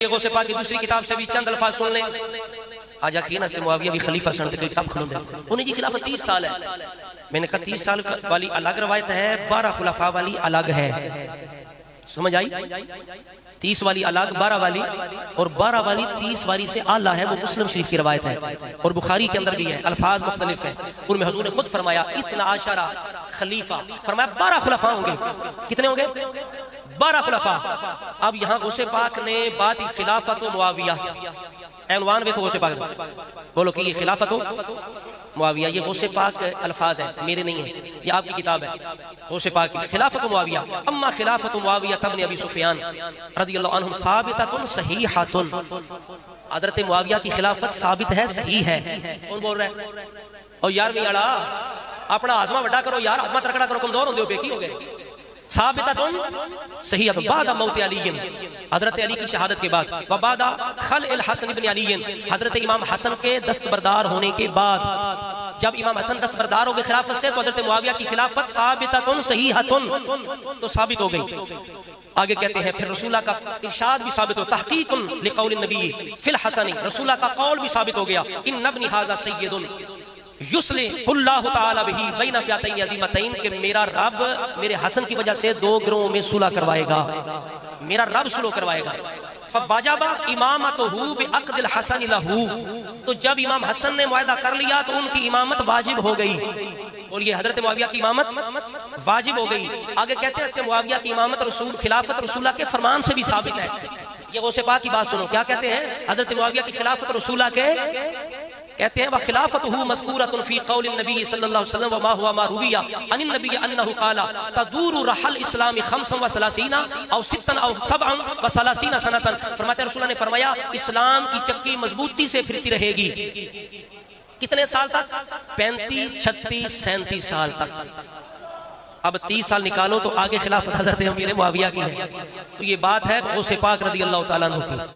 غوث پاک کی دوسری کتاب سے بھی چند الفاظ سن لیں. آج آخیر حضرت معاویہ بھی خلیفہ سن کے کتاب کھلوں دے انہیں جی خلافت 30 سال ہے. میں نے کہا 30 سال والی الگ روایت ہے، 12 خلفاء والی الگ ہے. سمجھ آئی؟ 30 والی الگ، 12 والی، اور 12 والی 30 والی سے اعلیٰ ہے. وہ مسلم شریف کی روایت ہے اور بخاری کے اندر بھی ہے. الفاظ مختلف ہیں. ان میں حضور نے خود فرمایا 12 خلیفہ، فرمایا 12 خلفاء ہوں گے. کتنے ہوں گے؟ 12 خلفاء. اب یہاں غوث پاک نے بات خلافت و معاویہ، عنوان دیکھو غوث پاک بولو کہ یہ خلافت و معاویہ. یہ غوث پاک الفاظ ہیں، میرے نہیں ہیں، یہ آپ کی کتاب ہے غوث پاک کی. خلافت و معاویہ، اما خلافت و معاویہ ابن ابی سفیان رضی اللہ عنہ ثابتۃ صحیحۃ. حضرت معاویہ کی خلافت ثابت ہے، صحیح ہے. کون بول رہا ہے؟ اور یار نہیں اڑا اپنا آزما بڑا کرو یار، آزما ترکڑا کرو، کمزور ہوندے ہو بے کی ہو گئے. ثابتۃ صحیح بعد موت علی، حضرت علی کی شہادت کے بعد، وبعد خلع الحسن بن علی، حضرت امام حسن کے دستبردار ہونے کے بعد. جب امام حسن دستبردار ہو گئے خلافت سے تو حضرت معاویہ کی خلافت ثابتۃ صحیحۃ تو ثابت ہو گئی. آگے کہتے ہیں پھر رسول اللہ کا ارشاد بھی ثابت ہو، تحقیق لقول النبی فی الحسن، رسول اللہ کا قول بھی ثابت ہو گیا، ان ابن ھذا سید یصلح اللہ تعالی بہ بین فئتین عظیمتین، کہ میرا رب میرے حسن کی وجہ سے 2 گروہوں میں صلح کروائے گا، میرا رب صلح کروائے گا. فواجب امامتہ بعقد الحسن لہ، تو جب امام حسن نے معاہدہ کر لیا تو ان کی امامت واجب ہو گئی. بولیے حضرت معاویہ کی امامت واجب ہو گئی. آگے کہتے ہیں حضرت معاویہ کی امامت خلافت رسول اللہ کے فرمان سے بھی ثابت ہے. یہ غوث پاک کی بات سنو، کیا کہتے ہیں؟ حضرت معاویہ کی خلافت رسول اللہ کے کہتے ہیں وخلافته مذکورۃ فی قول النبی صلی اللہ علیہ وسلم وما هو ما روی عن النبی انه قال تدور رحل اسلام 35 او 6 او 37 سنۃ. فرماتے ہیں رسول اللہ نے فرمایا اسلام کی چکی مضبوطی سے پھرتی رہے گی. کتنے سال تک؟ 35 36 37 سال تک. اب 30 سال نکالو تو آگے خلافت حضرت امیر معاویہ کی ہے. تو یہ بات ہے غوث پاک رضی اللہ تعالیٰ عنہ کی.